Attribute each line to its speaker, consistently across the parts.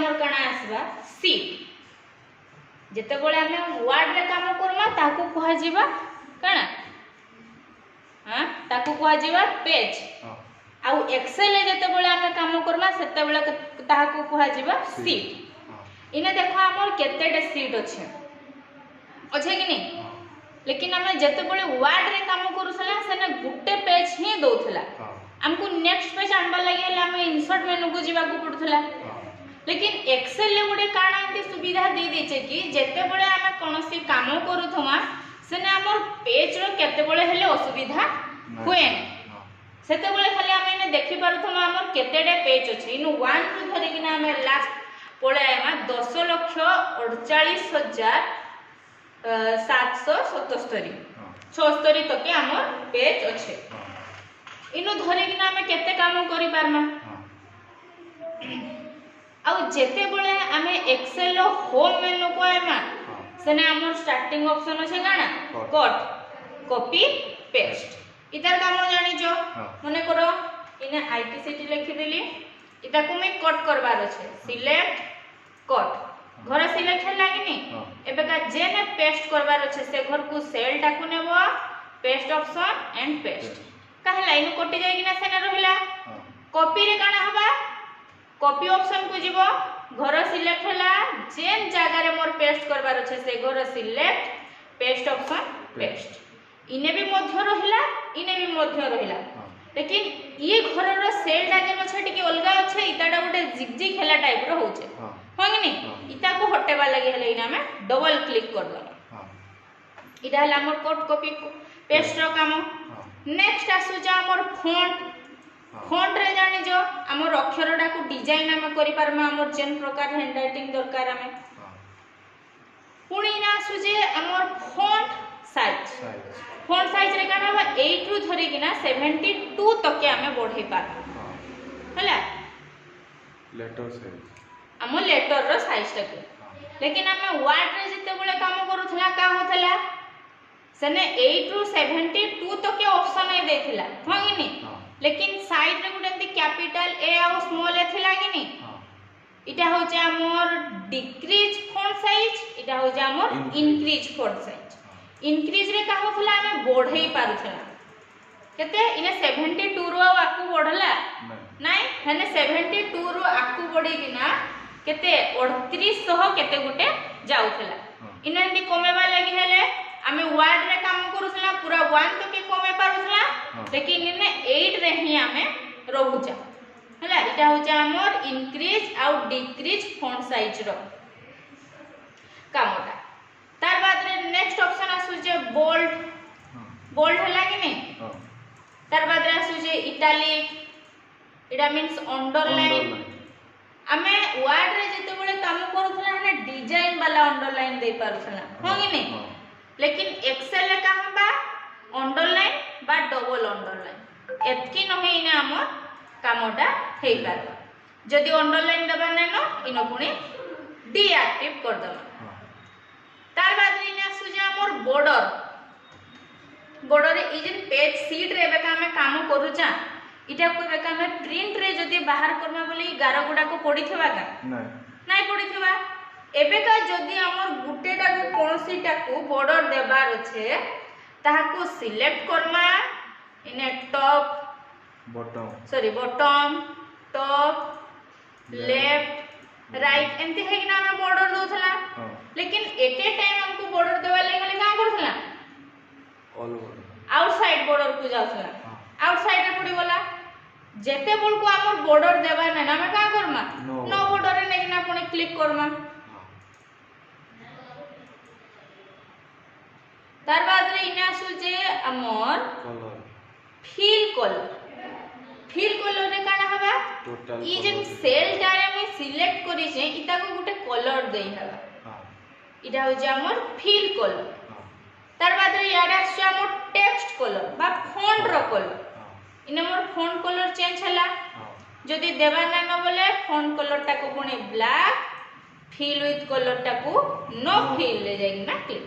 Speaker 1: हमर काना आसबा सीट जते बळे हमें वर्ड रे काम करमा ताको कहा जीवा काना हां ताको कहा जीवा पेज आउ एक्सेल रे जते बळे हमें काम करमा सेते बळे ताको कहा जीवा सीट इने देखो हमर केतेटे सीट अच्छे कि नहीं लेकिन हमें जते बळे वर्ड रे काम करूसला सेने गुटे पेज ही दोथला हमको नेक्स्ट पेज आनबा लागि हले हमें इंसर्ट मेनू को जीवा को पड़थला लेकिन एक्सेल ले गुटे काना एंती सुविधा दे देचे कि जते बळे हमें कोनोसी काम करूथमा सेने हमर पेज रो केते बळे हले असुविधा हुए सेते बळे खाली हमें ने देखि पारुथमा हमर केतेडे पेज अछि इनु 1 टू धरि कि हमें लास्ट पळायमा 10,48,777 76 तक हमर पेज अछि इनु धरि कि हमें केते काम करि पारमा आ जेते बळे हमें एक्सेल रो होम मेनू को आइमा सेने हमर स्टार्टिंग ऑप्शन अछि गाना कट कॉपी पेस्ट इतार काम जानि जो मने करो इने आईटीसीटी लिखि देली इता को मैं कट करबार अछि सिलेक्ट कट घर सिलेक्ट हला कि नहीं एबे का जेने पेस्ट करबार अछि से घर को सेल टा को नेबो पेस्ट ऑप्शन एंड पेस्ट कहला इनु कटि जाय कि ना सेने रहिला कॉपी रे काना हबा कॉपी ऑप्शन को जीवो घर सिलेक्ट हला जेन जगह रे मोर पेस्ट करबार अछि से घर सिलेक्ट पेस्ट ऑप्शन पेस्ट इने भी मध्य रहिला इने भी मध्य रहिला लेकिन ये घर रो सेल टा जेन छ टिके अलगा अछि इताडा गोटे जिगजिग हेला टाइप रो होचे हां कि नहीं इता को हटेबा लागि हले इना में डबल क्लिक कर दो इडा हला हमर कट कॉपी पेस्ट रो काम नेक्स्ट आसु जा हमर फॉन्ट रे जानि जो हमर अक्षरडा को डिजाइन हम करि पारमा हमर जेन प्रकार हैंडराइटिंग दरकार हमें पुणी ना आसु जे हमर फॉन्ट साइज रे काना 8 रु धरि किना 72 तक के हमें बढ़ै पार हला
Speaker 2: लेटर साइज
Speaker 1: हम लेटर रो साइज तक लेकिन हमें वर्ड रे जते बळे काम करूथला का होथला सने 8 रु 72 तक के ऑप्शन ए देथिला हां कि नहीं लेकिन साइड रे गुटे एंती कैपिटल ए आ स्मॉल ए थिला कि नहीं इटा हो जे हमर डिक्रीज फॉन्ट साइज इटा हो जे हमर इंक्रीज फॉन्ट साइज इंक्रीज रे का होथला हमें बढ़ै पारुथला केते इने 72 रो आकु बढ़ला नाही हने 72 रो आकु बढ़ी किना केते 3800 केते गुटे जाउथला इने एंती कमेबा लागि हेले हमें वर्ड रे काम करूथला पूरा 1 तक के कमे पारुथला लेकिन इने 8 रे ही हमें रहूचा हला इटा हो जा हमर इंक्रीज आउ डिक्रीज फॉन्ट साइज रो कामटा तार बाद रे नेक्स्ट ऑप्शन आसु जे बोल्ड हला कि नहीं तार बाद रे आसु जे इटालिक इटा मींस अंडरलाइन हमें वर्ड रे जते बळे काम करूथला हने डिजाइन वाला अंडरलाइन दे पारुथला हां कि नहीं लेकिन एक्सेल रे का हबा अंडरलाइन बा डबल अंडरलाइन एतकी नहे इने हमर कामटा हेई पार जदी अंडरलाइन दबा नै न इनो पुनी डीएक्टिव कर दबा तार बाद रे आसु जे हमर बॉर्डर रे ई जेन पेज सीट रे बेका हमें काम करू जा इटा को बेका हमें प्रिंट रे जदी बाहर करबा बोली 11 गुडा को पडिथबा का नाही पडिथबा एबे का जदी हमर गुटेटा को कोनसीटा को बॉर्डर देबार छे ताहा को सिलेक्ट करमा इने top bottom top left right एंती है कि ना हमें बॉर्डर दोथला लेकिन एट ए टाइम हमको बॉर्डर देवा लागले का करथला
Speaker 2: ऑल ओवर
Speaker 1: आउटसाइड बॉर्डर को जाउथला आउटसाइड रे पड़ी गला जेते बोल को हमर बॉर्डर देबा ना हमें का करमा नो बॉर्डर रे नेकिना पुनी क्लिक करमा तार बाद रे इना आसु जे हमर फिल कलर रे काना हबा ई जेन सेल टारे हम सिलेक्ट करी जे इता को गुटे कलर देई हबा इटा हो जे हमर फिल कलर तार बाद रे याडा आसु हमर टेक्स्ट कलर बा फॉन्ट रो कलर इने मोर फॉन्ट कलर चेंज हला जदी देबा ना न बोले फॉन्ट कलर टा को पुनी ब्लैक फिल विथ कलर टा को नो फिल ले जाई ना क्लिक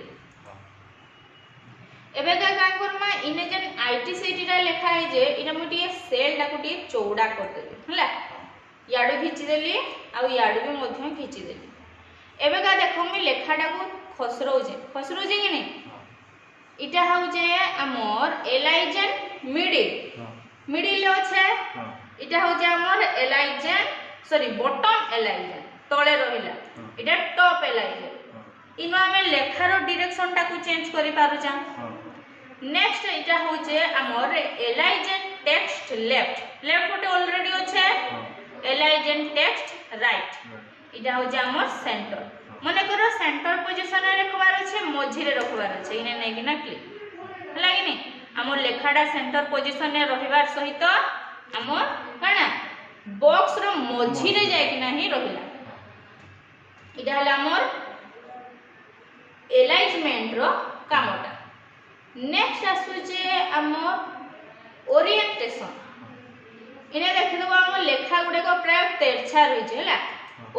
Speaker 1: एबे का करमा इने जन आईटीसीटी रा लिखा है जे इना मोटी सेल टा को टी चौड़ा कर देबे हला याडू खिची देली आ याडू भी मध्य खिची देली एबे का देखो मी लेखाटा को खसरौजे कि नहीं इटा होजे हमर एलाइजन मिडिल अच्छे इटा होजे हमर एलाइजन सॉरी बॉटम एलाइजन तळे रहिला इटा टॉप एलाइजन इनो हमें लेखार डायरेक्शन टा को चेंज करि पारुचा नेक्स्ट इटा होजे हमर एलाइजन टेक्स्ट लेफ्ट पटे ऑलरेडी अच्छे एलाइजन टेक्स्ट राइट इटा होजे हमर सेंटर मने करो सेंटर पोजीशन रे रखवार अछि मझी रे रखवार अछि इने नै कि ना क्लिक हला कि नै हमर लेखाडा सेंटर पोजीशन रे रहिवार सहित हमर काना बॉक्स रो मझी रे जाय कि नाही रहिला इटा हला हमर एलाइजमेंट रो कामटा नेक्स्ट आसु जे हमर ओरिएंटेशन इने देखि दबो हमर लेखा गुडे को प्राय तेरछा रहि छै हला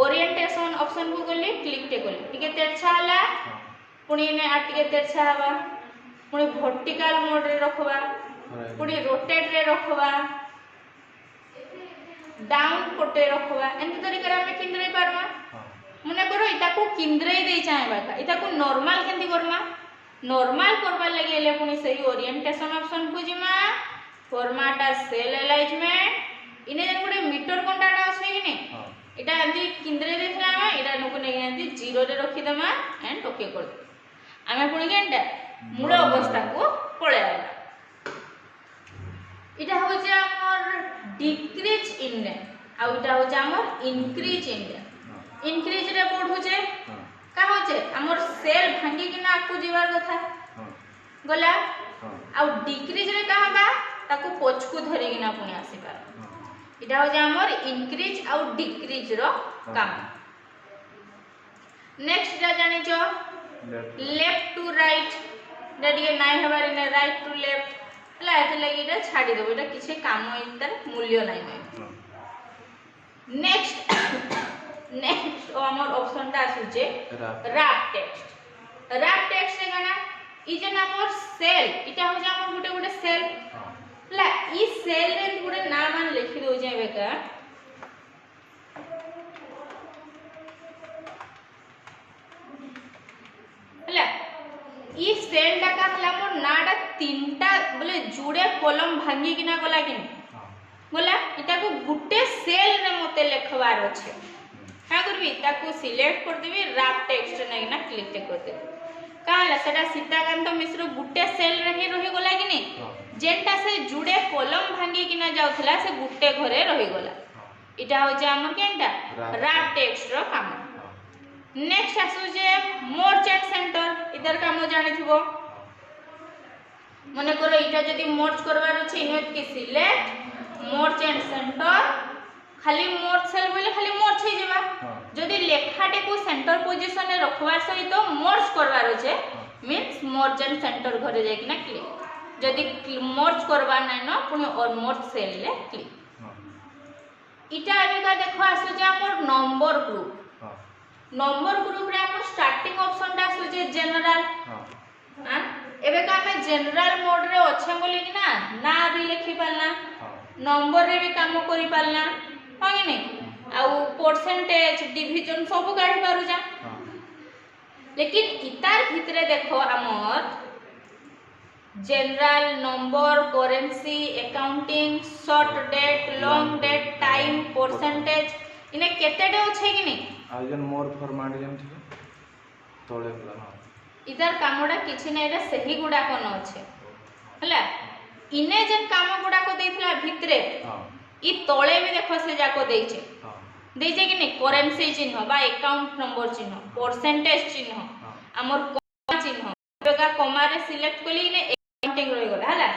Speaker 1: ओरिएंटेशन ऑप्शन को गली क्लिक टे गली टिके तेरछा हला पुणी ने आ टिके तेरछा हवा पुणी वर्टिकल मोड रे रखबा पुणी रोटेट रे रखबा डाउन पटे रखबा एंत तरीका रे हम किंद्रे पारमा मने करो इता को किंद्रे दे चाहेबा का इता को नॉर्मल केंती करमा नॉर्मल करबा लागि एले पुणी सही ओरिएंटेशन ऑप्शन को जिमा फॉर्मेट सेल अलाइनमेंट इने जन गुडे मीटर कंटाटा अछि कि नै इटा एंती किंद्रे देखला हम इटा नको नै एंती 0 रे रखि दमा एंड ओके कर दे आमे पुणी केंटा मूल अवस्था को पळे आला इटा हो जे हमर डिक्रीज इंडेक्स आ इटा हो जे हमर इंक्रीज इंडेक्स इंक्रीज रे पढु जे का हो जे हमर सेल भांगी कि ना आकु जीवार कथा गला आ डिक्रीज रे का बा ताको पोचकु धरि कि ना पुणी आसी पार इटा हो जे हमर इंक्रीज आ डिक्रीज रो काम नेक्स्ट जा जानि जो लेफ्ट टू राइट डडिए नाइ हबार ने राइट टू लेफ्ट ला एते लागि इटा छाडी देबो इटा किछे काम इतर मूल्य नाही होय नेक्स्ट हमर ऑप्शन ता आसु जे रैप टेक्स्ट रे गाना इ जे हमर सेल इटा हो जे हमर गुटे गुटे सेल ला इ सेल रे गुटे नाम मान लिखि दो जे बेका ला इ सेल टा का हला मोर नाडा तीनटा बोले जुड़े कॉलम भांगी किना गला कि बोला इटा को गुटे सेल रे मते लिखवार अछि का करबी ताको सिलेक्ट कर देबी रैप टेक्स्ट नै ना क्लिक टे कर देबी काला सेटा सीताकांत मिश्र गुटे सेल रे ही रही गला कि नै जेंटा से जुड़े कॉलम भांगी किना जाउथला से गुटे घरे रही गला इटा हो जे हमर केंटा रैप टेक्स्ट रो काम नेक्स्ट आसु जे मोर चेक सेंटर इधर काम जानि थिबो मने करो इटा जदी मोर्ज करबार अछि इनोत के सिलेक्ट मोर चेक सेंटर खाली मोर सेल बोले खाली मोर छै जेबा जदी लेखाटे को सेंटर पोजीशन रे रखवार सहित मर्ज करबार अछि मींस मर्ज एंड सेंटर घरे जाय कि ना क्लिक जदी मर्ज करबार नै न पुनी और मर्ज सेल ले क्लिक इटा एबे का देखो आसु जे हमर नंबर ग्रुप रे हमर स्टार्टिंग ऑप्शन ता आसु जे जनरल हां एबे का हमें जनरल मोड रे अछि बोले कि ना भी लिखि पालना नंबर रे भी काम करि पालना हां कि नहीं आ परसेंटेज डिवीजन सब काढी पारु जा लेकिन इतार भितरे देखो हमर general number currency accounting short date long date time percentage इने केतेडे अछि कि नहीं
Speaker 2: आजन मोर फॉर्मेट जम थिले तोळे प्लान
Speaker 1: इधर कामोडा किछि नै रे सही गुडा कोन अछि हला इने जन काम गुडा को देथिला भितरे हां इ तोळे भी देखो से जाको देइ छै हां देइ छै कि नहीं करेंसी चिन्ह बा अकाउंट नंबर चिन्ह परसेंटेज चिन्ह हमर कोमा चिन्ह बेगा कोमा रे सिलेक्ट कली ने अकाउंटिंग रहि गला हला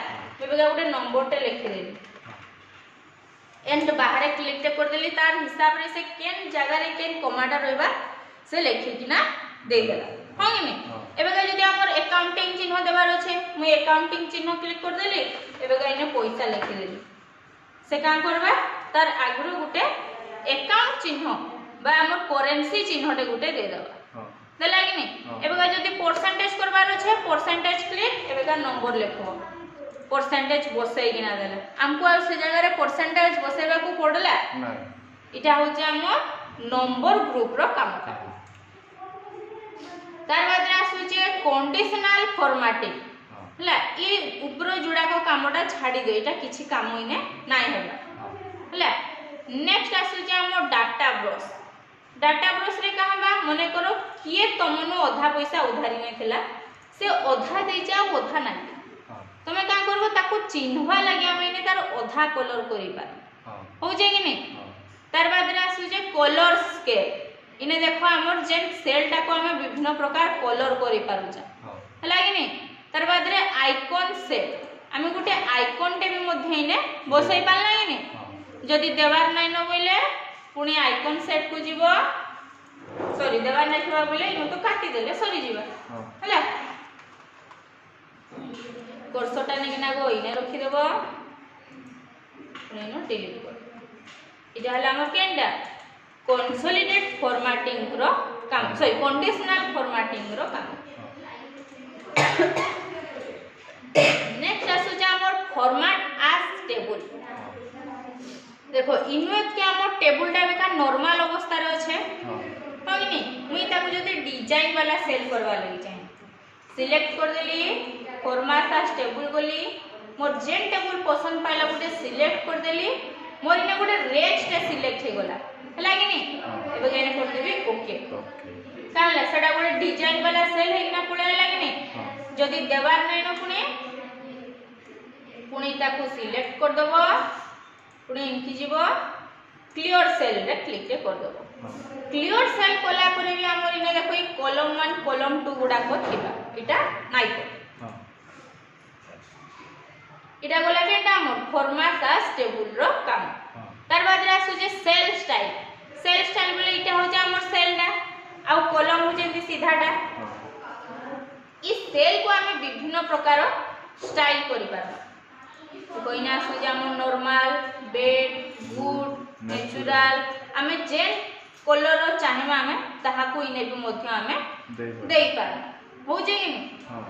Speaker 1: बेगा उडे नंबर टे लिखि देली एंड बाहर क्लिक टे कर देली तार हिसाब रे से केन जगह रे केन कोमाटा रहबा से लिखि किना दे देला हां कि नहीं एबेगा जदी हमर अकाउंटिंग चिन्ह देबार अछि मु अकाउंटिंग चिन्ह क्लिक कर देली एबेगा इने पैसा लिखि देली से का करबा तार आगरु गुटे अकाउंट चिन्ह बा हमर करेंसी चिन्ह टे गुटे दे देबा देला कि नहीं एबेगा जदी परसेंटेज करबार अछि परसेंटेज क्लिक एबेगा नंबर लिखो परसेंटेज बसै गिना देला हमको आ से जगह रे परसेंटेज बसैबा को पड़ला
Speaker 2: नै
Speaker 1: इटा होचे हमर नंबर ग्रुप रो काम का तार बाद आसुचे कंडीशनल फॉर्मेटिंग हला ई ऊपर जुड़ा को कामटा छाडी दे एटा किछि काम इने नाइ हेबा हला नेक्स्ट आसुचे हमर डाटा ब्रश रे कहबा मने करो किए तमनो आधा पैसा उधारी नै थिला से आधा देजा आधा नै तमे का करबो ताको चिन्हवा लागि हम इने तार आधा कलर करिबा हो जे कि नै तार बाद रे आसुचे कलर स्केल इने देखो हमर जेन सेल टा को हम विभिन्न प्रकार कलर करि पारुचा हला कि नै तार बाद रे आइकन सेट हम गुटे आइकन टे भी मध्ये इने बसै पाला कि नै जदि देवार नै न बोले पुणी आइकन सेट को जीवो सॉरी देवार नै थवा बोले इनो तो काटी देले सरी जीवा हला कर्सरटा नै किना गो इने रखि देबो पुणी नो डिलीट कर इटा हला हमर केंडा कंसोलिडेट फॉर्मेटिंग रो काम सॉरी कंडीशनल फॉर्मेटिंग रो काम नेक्स्ट आसुचा हमर फॉर्मेट एज टेबल देखो इनवेट के हमर टेबल टा बेका नॉर्मल अवस्था रे छै हो कि नै मुई ताको जदि डिजाइन वाला सेल करवा लागि चाहे सिलेक्ट कर देली फॉर्मेट एज टेबल गोली मोर जेन टेबल पसंद पाइला गुटे सिलेक्ट कर देली मोर इने गुटे रेंज टे सिलेक्ट हे गोला हला कि नै एबे केने कर देबी ओके काहला सेडा गुटे डिजाइन वाला सेल हे ना पळे लागि नै जदि देवार नै न पुणी ताको सिलेक्ट कर दबो पुणी इनकी जीवो क्लियर सेल रे क्लिक रे कर दबो क्लियर सेल कोला परे भी हमर इने देखो कॉलम 1 कॉलम 2 गुडा को थिबा इटा नाइ को इटा गोला केटा हमर फॉर्मेट एज टेबल रो काम तार बाद रे आसु जे सेल स्टाइल बोले इटा हो जा हमर सेल ना आ कॉलम हो जेंति सीधाटा इस सेल को हमें विभिन्न प्रकार स्टाइल करि पारबा कोइना आसु जे हमर नॉर्मल बेड गुड नेचुरल हमें जे कलर रो चाहेबा हमें ताहा को इने भी मध्य हमें देई पार हो जे कि हां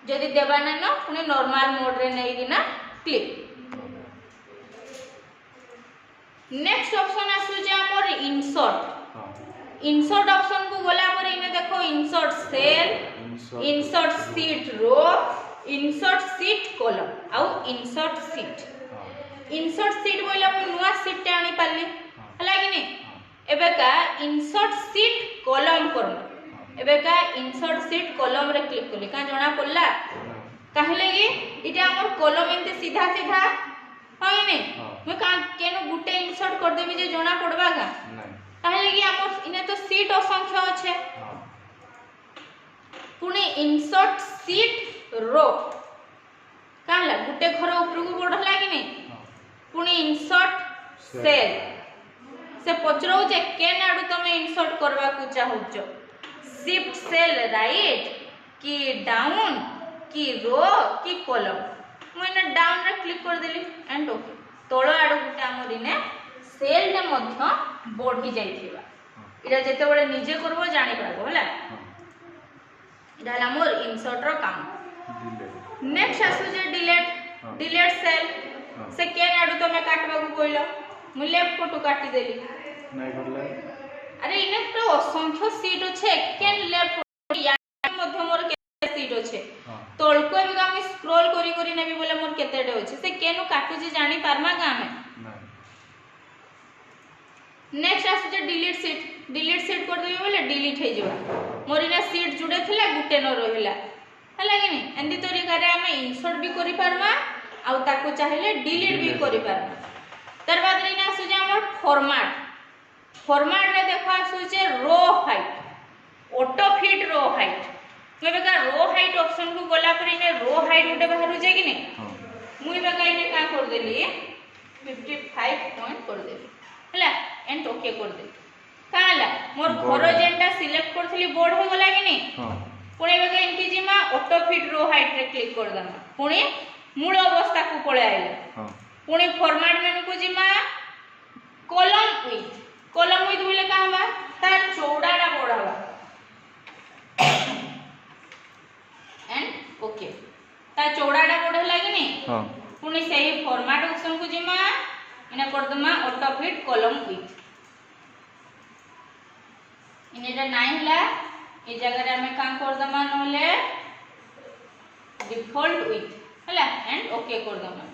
Speaker 1: जदि देबा नै न पुनी नॉर्मल मोड रे नै कि ना क्लिक नेक्स्ट ऑप्शन आसु जे हमर इंसर्ट ऑप्शन को गोला पर इने देखो इंसर्ट सेल इंसर्ट शीट रो इंसर्ट शीट कॉलम आउ इंसर्ट शीट बोला मु नुवा शीट टे आनी पाली हला कि नै एबे का इंसर्ट शीट कॉलम करम एबे का इंसर्ट शीट कॉलम रे क्लिक करली का जणा पड़ला काहे लगी इटा हमर कॉलम एंते सीधा होय नै मु का केनो गुटे इंसर्ट कर देबी जे जणा पड़बा का नै काहे लगी हमर इने तो शीट असंख्य अछि पुनी इंसर्ट शीट रो काला गुटे घर ऊपर को बढ़ला कि नै पुनी इंसर्ट सेल से पचरो जे केन आडू तमे इंसर्ट करबा को चाहौ छ शिफ्ट सेल राइट की डाउन की रो की कॉलम मैंने डाउन रे क्लिक कर देली एंड ओके तळ आडू गुटे हमर इने सेल ने मध्य बढ़ी जाइथिबा इरा जेते बळे निजे करबो जानि पाबो हला इडा हमर इंसर्ट रो काम नेक्स्ट आसु जे डिलीट सेल से केन आडू तमे काटबा को कोइलो मु लेफ्ट को काटी देली नै करले अरे इने तो असंख्य सीट अछि केन लेफ्ट या मध्य मोर के सीट अछि तळको भी हम स्क्रॉल करी करी नेबी बोले मोर केतेडे अछि से केनो काटू जे जानि पारमा का हमें नेक्स्ट आसु जे डिलीट सीट कर देबी बोले डिलीट हे जबा मोर इने सीट जुडे थिला गुटे न रहिला हला कि नै एंदी तरीका रे हम इंसर्ट भी करि पारमा आ ताको चाहिले डिलीट भी करि पारमा तर बाद रे ना आसु जे हमर फॉर्मेट रे देखो आसु जे row height auto fit row height मैं बेका रो हाइट ऑप्शन को गोला पर इने रो हाइट उठे बाहर जे कि नै मुई बेका इने का कर देली 55 पॉइंट कर देली हला एंड ओके कर देली काला मोर घर जेंटा सिलेक्ट करथली बोर्ड हो गला कि नै पुणे बेका इनकी जिमा ऑटो फिट रो हाइट रे क्लिक कर दमा पुणे मूल अवस्था को पळे आइला पुणे फॉर्मेट मेनू को जिमा कॉलम विथ बोले का हवा तार चौड़ाटा बढ़ावा एंड ओके ता चौड़ाटा बढ़ला कि नै पुणी सही फॉर्मेट ऑप्शन को जिमा इने कर दमा ऑटो फिट कॉलम विथ इनेटा नाही हला ए जगह रे हमें का कर दमा नले डिफॉल्ट विथ हला एंड ओके कर दमा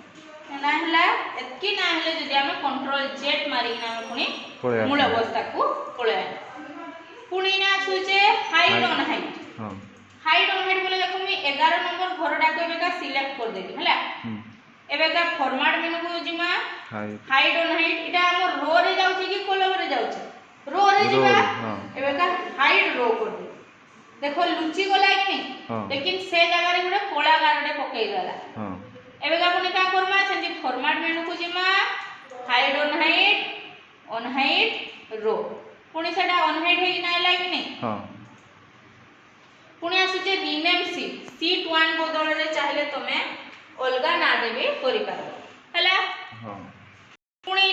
Speaker 1: ना हला एतकी ना हले जदी हमें कंट्रोल जेट मारी ना पुनी मूल अवस्था को पळे पुनी ना छुचे हाइड ऑन हाइट
Speaker 2: हां
Speaker 1: हाइड ऑन हाइट बोले देखो मी 11 नंबर घरडा को एबेका सिलेक्ट कर देली हला एबेका फॉर्मेट मेनू को जिमा हाइड ऑन हाइट इटा हमर रो रे जाउची कि कॉलम रे जाउची रो रे जिमा एबेका हाइड रो कर दे देखो लुची गला कि नहीं लेकिन से जगह रे गुडे कोला गारडे पकई देला हां एबेका पुनी का करमा सेंती फॉर्मेट मेनू को जिमा हाइड ऑन हाइट रो पुनी सेटा ऑन हाइट हे नै लागी नहीं हां पुनी आसुचे रीनेम सीट 1 बदल रे चाहिले तमे अलगा ना देबे करि पारो हला हां पुनी